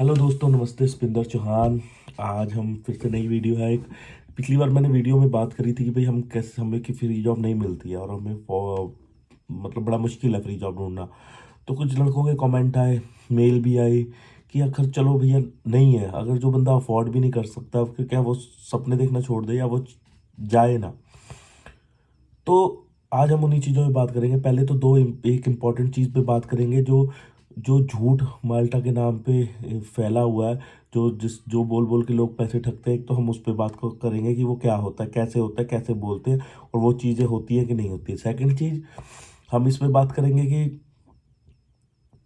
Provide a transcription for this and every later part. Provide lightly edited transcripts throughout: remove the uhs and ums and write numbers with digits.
Hello दोस्तों, नमस्ते। स्पिंदर चौहान। आज हम फिर से नई वीडियो है एक। पिछली बार मैंने वीडियो में बात करी थी कि भाई हम कैसे, हमें कि फ्री जॉब नहीं मिलती है और हमें मतलब बड़ा मुश्किल है फ्री जॉब ढूंढना। तो कुछ लड़कों के कमेंट आए, मेल भी आई कि अगर चलो भैया नहीं है, अगर जो बंदा अफोर्ड भी नहीं कर सकता फिर क्या वो सपने देखना छोड़ दे या वो जाए ना। तो आज हम उन्हीं चीज़ों में बात करेंगे। पहले तो एक इम्पॉर्टेंट चीज़ पे बात करेंगे, जो जो झूठ माल्टा के नाम पे फैला हुआ है, जो बोल बोल के लोग पैसे ठगते हैं। एक तो हम उस पर बात करेंगे कि वो क्या होता है, कैसे बोलते हैं और वो चीज़ें होती है कि नहीं होती है। सेकंड चीज़ हम इस पे बात करेंगे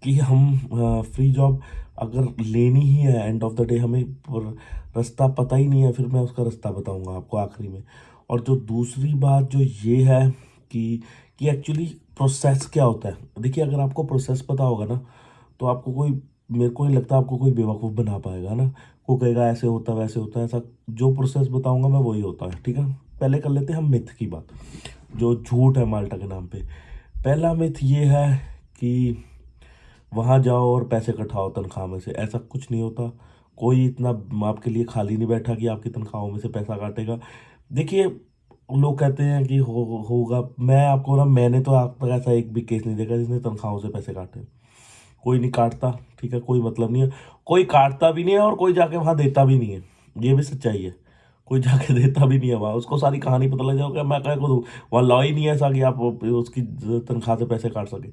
कि हम फ्री जॉब अगर लेनी ही है, एंड ऑफ द डे हमें रास्ता पता ही नहीं है, फिर मैं उसका रास्ता बताऊंगा आपको आखिरी में। और जो दूसरी बात जो ये है कि एक्चुअली प्रोसेस क्या होता है। देखिए, अगर आपको प्रोसेस पता होगा ना, तो आपको कोई, मेरे को नहीं लगता आपको कोई बेवकूफ़ बना पाएगा ना। वो कहेगा ऐसे होता है वैसे होता है, ऐसा जो प्रोसेस बताऊंगा मैं वही होता है। ठीक है, पहले कर लेते हैं हम मिथ की बात, जो झूठ है माल्टा के नाम पे। पहला मिथ ये है कि वहाँ जाओ और पैसे कटाओ तनख्वाह में से। ऐसा कुछ नहीं होता। कोई इतना आपके लिए खाली नहीं बैठा कि आपकी तनख्वाहों में से पैसा काटेगा। देखिए, लोग कहते हैं कि होगा। मैं आपको ना, मैंने तो आज तक ऐसा एक भी केस नहीं देखा जिसने तनख्वाहों से पैसे काटे। कोई नहीं काटता। ठीक है, कोई मतलब नहीं है। कोई काटता भी नहीं है और कोई जाके वहाँ देता भी नहीं है। ये भी सच्चाई है। कोई जाके देता भी नहीं है वहाँ, उसको सारी कहानी पता लग जाएगा। मैं क्या करूँ, वहाँ लॉ ही नहीं है ऐसा कि आप उसकी तनख्वाह से पैसे काट सके।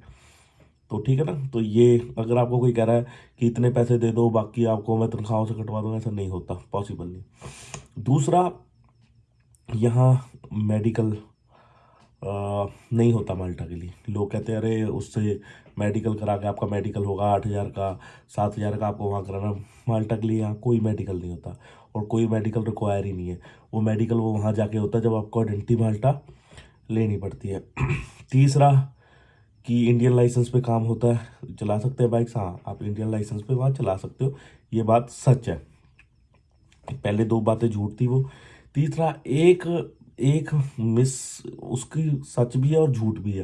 तो ठीक है ना। तो ये, अगर आपको कोई कह रहा है कि इतने पैसे दे दो बाकी आपको मैं तनख्वाहों से कटवा दूंगा, ऐसा नहीं होता, पॉसिबल नहीं। दूसरा, यहाँ मेडिकल नहीं होता माल्टा के लिए। लोग कहते हैं अरे उससे मेडिकल करा के आपका मेडिकल होगा 8,000 का, 7,000 का आपको वहाँ कराना। माल्टा के लिए यहाँ कोई मेडिकल नहीं होता और कोई मेडिकल रिक्वायर ही नहीं है। वो मेडिकल वो वहाँ जाके होता है जब आपको आइडेंटिटी माल्टा लेनी पड़ती है। तीसरा, कि इंडियन लाइसेंस पे काम होता है, चला सकते हैं बाइक्स। हाँ, आप इंडियन लाइसेंस पे वहाँ चला सकते हो, ये बात सच है। पहले दो बातें झूठ थी वो। तीसरा, एक एक मिस उसकी सच भी है और झूठ भी है।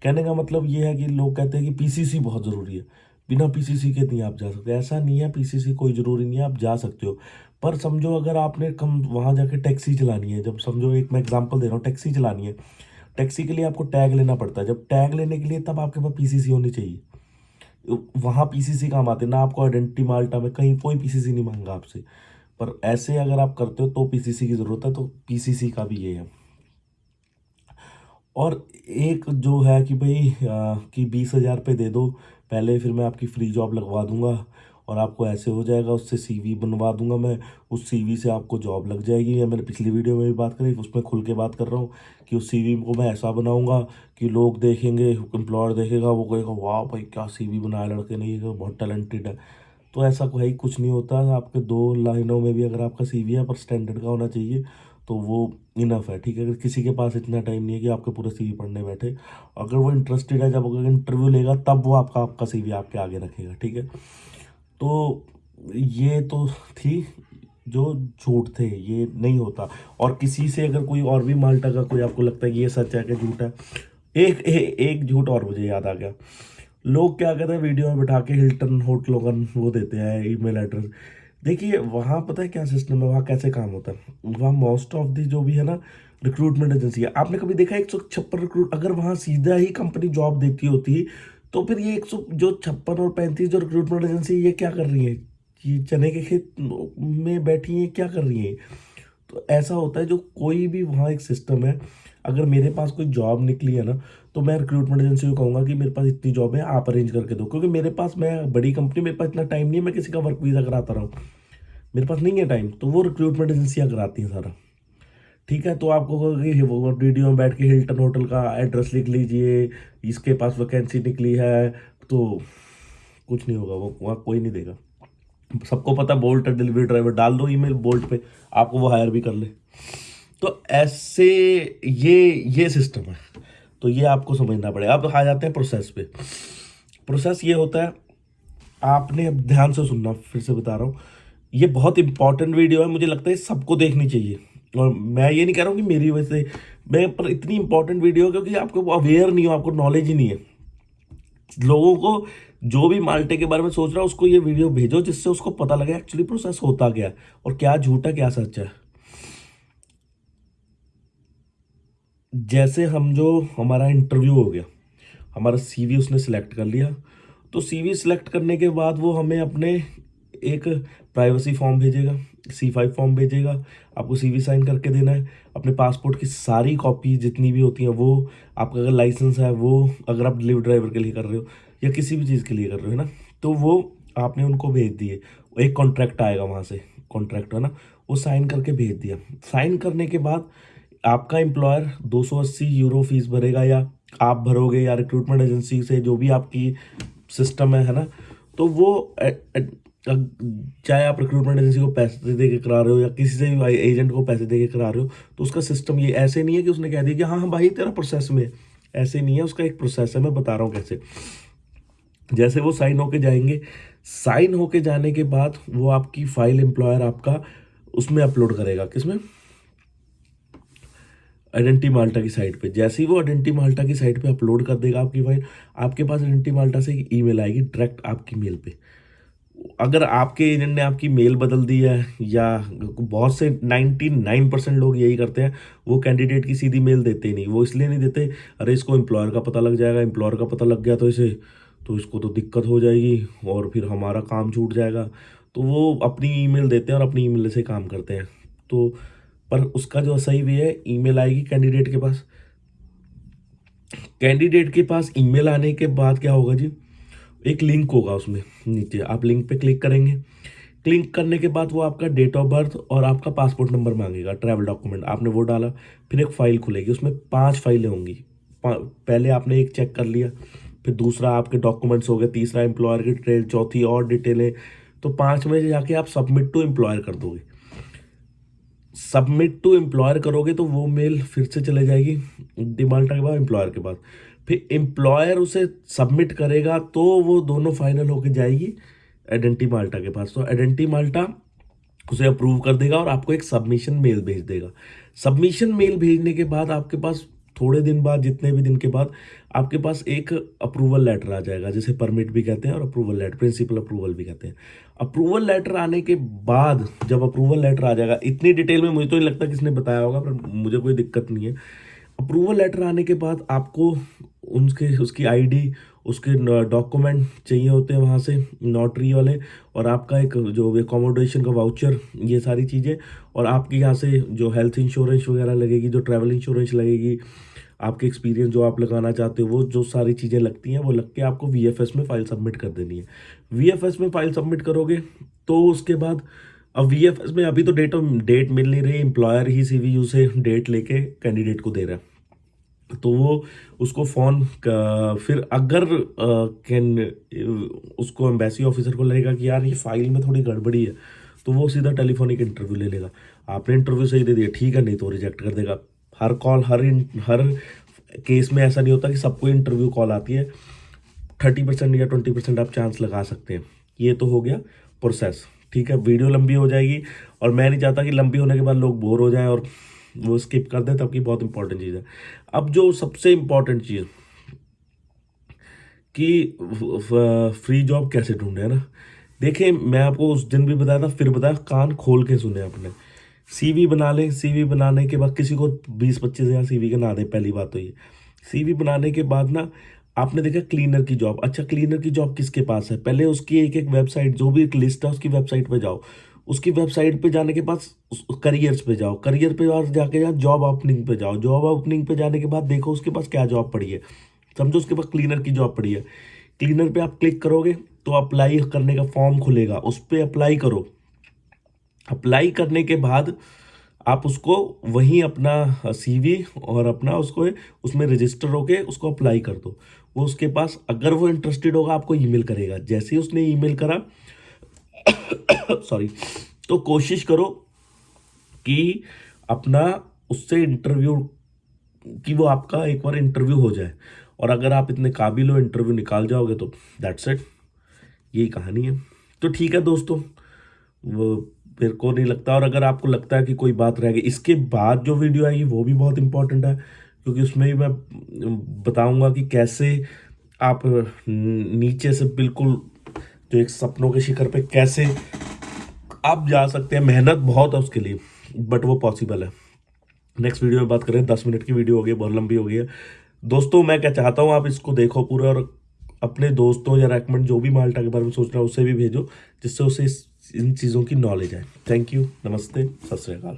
कहने का मतलब ये है कि लोग कहते हैं कि पीसीसी बहुत ज़रूरी है, बिना पीसीसी के नहीं आप जा सकते। ऐसा नहीं है, पीसीसी कोई ज़रूरी नहीं है, आप जा सकते हो। पर समझो, अगर आपने कम वहाँ जाके टैक्सी चलानी है, जब समझो, एक मैं एग्जांपल दे रहा हूँ, टैक्सी चलानी है। टैक्सी के लिए आपको टैग लेना पड़ता है। जब टैग लेने के लिए, तब आपके पास पीसीसी होनी चाहिए। वहाँ पीसीसी काम आते हैं ना। आपको आइडेंटिटी माल्टा में कहीं कोई पीसीसी नहीं मांगा आपसे। पर ऐसे अगर आप करते हो तो पीसीसी की ज़रूरत है, तो पीसीसी का भी ये है। और एक जो है कि भाई कि 20,000 पे दे दो पहले, फिर मैं आपकी फ्री जॉब लगवा दूंगा और आपको ऐसे हो जाएगा, उससे सीवी बनवा दूंगा मैं, उस सीवी से आपको जॉब लग जाएगी। या मैंने पिछली वीडियो में भी बात करी, उसमें खुल के बात कर रहा हूँ कि उस सीवी को मैं ऐसा बनाऊंगा कि लोग देखेंगे, एम्प्लॉयर देखेगा, वो कहेगा वाह भाई क्या सीवी बनाया लड़के ने, ये तो बहुत टैलेंटेड है। तो ऐसा कोई कुछ नहीं होता। आपके 2 लाइनों में भी अगर आपका सीवी है पर स्टैंडर्ड का होना चाहिए, तो वो इनफ है। ठीक है, अगर किसी के पास इतना टाइम नहीं है कि आपके पूरे सीवी पढ़ने बैठे, अगर वो इंटरेस्टेड है, जब अगर इंटरव्यू लेगा तब वो आपका आपका सीवी आपके आगे रखेगा। ठीक है, तो ये तो थी जो झूठ थे, ये नहीं होता। और किसी से अगर कोई और भी माल्टा का कोई आपको लगता है कि ये सच है कि झूठ है, एक झूठ और मुझे याद आ गया। लोग क्या कहते हैं, वीडियो में बैठा के हिल्टन होटलों का वो देते हैं ईमेल एड्रेस। देखिए, वहाँ पता है क्या सिस्टम है, वहाँ कैसे काम होता है। वहाँ मोस्ट ऑफ दी जो भी है ना, रिक्रूटमेंट एजेंसी है। आपने कभी देखा 156 रिक्रूट, अगर वहाँ सीधा ही कंपनी जॉब देती होती, तो फिर ये 100 जो 56 और 35 जो रिक्रूटमेंट एजेंसी, ये क्या कर रही है? ये चने के खेत में बैठी है, क्या कर रही है? तो ऐसा होता है, जो कोई भी वहाँ एक सिस्टम है। अगर मेरे पास कोई जॉब निकली है ना, तो मैं रिक्रूटमेंट एजेंसी को कहूँगा कि मेरे पास इतनी जॉब है, आप अरेंज करके दो। क्योंकि मेरे पास, मैं बड़ी कंपनी, मेरे पास इतना टाइम नहीं है मैं किसी का वर्क वीज़ा कराता रहूँ। मेरे पास नहीं है टाइम, तो वो रिक्रूटमेंट एजेंसियाँ कराती हैं सारा। ठीक है, तो आपको कहोगे वो वीडियो में बैठ के हिल्टन होटल का एड्रेस लिख लीजिए, इसके पास वैकेंसी निकली है, तो कुछ नहीं होगा। वो वहाँ कोई नहीं देगा। सबको पता, बोल्ट डिलीवरी ड्राइवर डाल दो ईमेल बोल्ट पे, आपको वो हायर भी कर ले। तो ऐसे ये सिस्टम है। तो ये आपको समझना पड़ेगा। अब आ जाते हैं प्रोसेस पे। प्रोसेस ये होता है, आपने अब ध्यान से सुनना, फिर से बता रहा हूँ, ये बहुत इंपॉर्टेंट वीडियो है, मुझे लगता है सबको देखनी चाहिए। और मैं ये नहीं कह रहा हूँ कि मेरी वजह से मैं, पर इतनी इंपॉर्टेंट वीडियो क्योंकि आपको अवेयर नहीं हो, आपको नॉलेज ही नहीं है। लोगों को जो भी माल्टे के बारे में सोच रहा है उसको ये वीडियो भेजो, जिससे उसको पता लगे एक्चुअली प्रोसेस होता क्या है और क्या झूठ है क्या सच है। जैसे हम जो हमारा इंटरव्यू हो गया, हमारा सीवी उसने सिलेक्ट कर लिया, तो सीवी सिलेक्ट करने के बाद वो हमें अपने एक प्राइवेसी फॉर्म भेजेगा, C5 फॉर्म भेजेगा। आपको सीवी साइन करके देना है, अपने पासपोर्ट की सारी कॉपी जितनी भी होती हैं वो, आपका अगर लाइसेंस है वो, अगर आप डिलीवरी ड्राइवर के लिए कर रहे हो या किसी भी चीज़ के लिए कर रहे हो है ना, तो वो आपने उनको भेज दिए। एक कॉन्ट्रैक्ट आएगा वहाँ से, कॉन्ट्रैक्ट है ना, वो साइन करके भेज दिया। साइन करने के बाद आपका एम्प्लॉयर 280 यूरो फीस भरेगा, या आप भरोगे, या रिक्रूटमेंट एजेंसी से जो भी आपकी सिस्टम है ना, तो वो चाहे आप रिक्रूटमेंट एजेंसी को पैसे दे के करा रहे हो या किसी से भी एजेंट को पैसे दे के करा रहे हो, तो उसका सिस्टम ये ऐसे नहीं है कि उसने कह दिया कि हाँ हाँ भाई तेरा प्रोसेस में, ऐसे नहीं है। उसका एक प्रोसेस है, मैं बता रहा हूँ कैसे। जैसे वो साइन होके जाएंगे, साइन होके जाने के बाद वो आपकी फाइल एम्प्लॉयर आपका उसमें अपलोड करेगा, किसमें, आइडेंटी माल्टा की साइट पे। जैसे ही वो आइडेंटी माल्टा की साइट पे अपलोड कर देगा आपकी फाइल, आपके पास आइडेंटी माल्टा से एक ईमेल आएगी डायरेक्ट आपकी मेल पे। अगर आपके एजेंट ने आपकी मेल बदल दी है, या बहुत से 99% लोग यही करते हैं, वो कैंडिडेट की सीधी मेल देते ही नहीं। वो इसलिए नहीं देते, अरे इसको एम्प्लॉयर का पता लग जाएगा, एम्प्लॉयर का पता लग गया तो इसको तो दिक्कत हो जाएगी और फिर हमारा काम छूट जाएगा। तो वो अपनी ईमेल देते हैं और अपनी ईमेल से काम करते हैं। तो पर उसका जो सही वे है, ईमेल आएगी कैंडिडेट के पास। कैंडिडेट के पास ईमेल आने के बाद क्या होगा जी, एक लिंक होगा उसमें नीचे, आप लिंक पे क्लिक करेंगे। क्लिक करने के बाद वो आपका डेट ऑफ बर्थ और आपका पासपोर्ट नंबर मांगेगा, ट्रैवल डॉक्यूमेंट आपने वो डाला, फिर एक फ़ाइल खुलेगी, उसमें 5 फाइलें होंगी। पहले आपने एक चेक कर लिया, फिर दूसरा आपके डॉक्यूमेंट्स हो गए, तीसरा एम्प्लॉयर की डिटेल, चौथी और डिटेलें। तो 5 में जाके आप सबमिट टू एम्प्लॉयर कर दोगे। सबमिट टू एम्प्लॉयर करोगे तो वो मेल फिर से चले जाएगी डिमाल्टा के बाद एम्प्लॉयर के पास। फिर एम्प्लॉयर उसे सबमिट करेगा तो वो दोनों फाइनल होके जाएगी आइडेंटी माल्टा के पास। तो आइडेंटी माल्टा उसे अप्रूव कर देगा और आपको एक सबमिशन मेल भेज देगा। सबमिशन मेल भेजने के बाद आपके पास थोड़े दिन बाद, जितने भी दिन के बाद, आपके पास एक अप्रूवल लेटर आ जाएगा, जिसे परमिट भी कहते हैं और अप्रूवल लेटर, प्रिंसिपल अप्रूवल भी कहते हैं। अप्रूवल लेटर आने के बाद, जब अप्रूवल लेटर आ जाएगा, इतनी डिटेल में मुझे तो नहीं लगता किसने बताया होगा, पर मुझे कोई दिक्कत नहीं है। अप्रूवल लेटर आने के बाद आपको उसकी आईडी, उसके डॉक्यूमेंट चाहिए होते हैं वहाँ से, नोटरी वाले, और आपका एक जो एकोमोडेशन का वाउचर, ये सारी चीज़ें। और आपके यहाँ से जो हेल्थ इंश्योरेंस वगैरह लगेगी, जो ट्रैवल इंश्योरेंस लगेगी, आपके एक्सपीरियंस जो आप लगाना चाहते हो, वो जो सारी चीज़ें लगती हैं वो लग के आपको वीएफएस में फ़ाइल सबमिट कर देनी है। वीएफएस में फ़ाइल सबमिट करोगे तो उसके बाद, अब वीएफएस में अभी तो डेट मिल नहीं रही, एम्प्लॉयर ही सीवीयू से डेट लेके कैंडिडेट को दे रहा है। तो वो उसको फ़ोन फिर अगर कैन उसको एम्बेसी ऑफिसर को लगेगा कि यार ये फाइल में थोड़ी गड़बड़ी है, तो वो सीधा टेलीफोनिक इंटरव्यू ले लेगा। आपने इंटरव्यू सही दे दिया, ठीक है, नहीं तो रिजेक्ट कर देगा। हर कॉल, हर केस में ऐसा नहीं होता कि सबको इंटरव्यू कॉल आती है। 30% या 20% आप चांस लगा सकते हैं। ये तो हो गया प्रोसेस, ठीक है। वीडियो लंबी हो जाएगी और मैं नहीं चाहता कि लंबी होने के बाद लोग बोर हो जाएं और वो स्किप कर दें, तब की बहुत इंपॉर्टेंट चीज़ है। अब जो सबसे इम्पॉर्टेंट चीज़ कि फ्री जॉब कैसे ढूंढे, है ना। देखिए, मैं आपको उस दिन भी बताया था, फिर बताया, कान खोल के सुने आपने। सीवी बना लें, सीवी बनाने के बाद किसी को 20-25 हज़ार सीवी के ना दे, पहली बात तो ये। सीवी बनाने के बाद ना, आपने देखा क्लीनर की जॉब, अच्छा क्लीनर की जॉब किसके पास है, पहले उसकी एक एक वेबसाइट, जो भी एक लिस्ट है उसकी वेबसाइट पे जाओ। उसकी वेबसाइट पे जाने के बाद करियर्स पे जाओ, करियर पे और जाके यार जॉब ओपनिंग पे जाओ। जॉब ओपनिंग पे जाने के बाद देखो उसके पास क्या जॉब पड़ी है। समझो उसके पास क्लीनर की जॉब पड़ी है, क्लीनर पे आप क्लिक करोगे तो अप्लाई करने का फॉर्म खुलेगा, उस पर अप्लाई करो। अप्लाई करने के बाद आप उसको वहीं अपना सीवी और अपना उसको उसमें रजिस्टर होके उसको अप्लाई कर दो। वो उसके पास, अगर वो इंटरेस्टेड होगा, आपको ईमेल करेगा। जैसे ही उसने ईमेल करा सॉरी, तो कोशिश करो कि अपना उससे इंटरव्यू, कि वो आपका एक बार इंटरव्यू हो जाए। और अगर आप इतने काबिल हो, इंटरव्यू निकाल जाओगे, तो दैट्स इट, यही कहानी है। तो ठीक है दोस्तों, वो मेरे को नहीं लगता, और अगर आपको लगता है कि कोई बात रह गई, इसके बाद जो वीडियो आएगी वो भी बहुत इंपॉर्टेंट है, क्योंकि उसमें ही मैं बताऊंगा कि कैसे आप नीचे से बिल्कुल जो एक सपनों के शिखर पे कैसे आप जा सकते हैं। मेहनत बहुत है उसके लिए, बट वो पॉसिबल है। नेक्स्ट वीडियो में बात करें। 10 मिनट की वीडियो हो गई, बहुत लंबी हो गई है दोस्तों। मैं क्या चाहता हूँ, आप इसको देखो पूरा और अपने दोस्तों या रेकमेंड जो भी माल्टा के बारे में सोच रहा है उसे भी भेजो, जिससे उसे इन चीज़ों की नॉलेज है। थैंक यू, नमस्ते, सत श्री अकाल।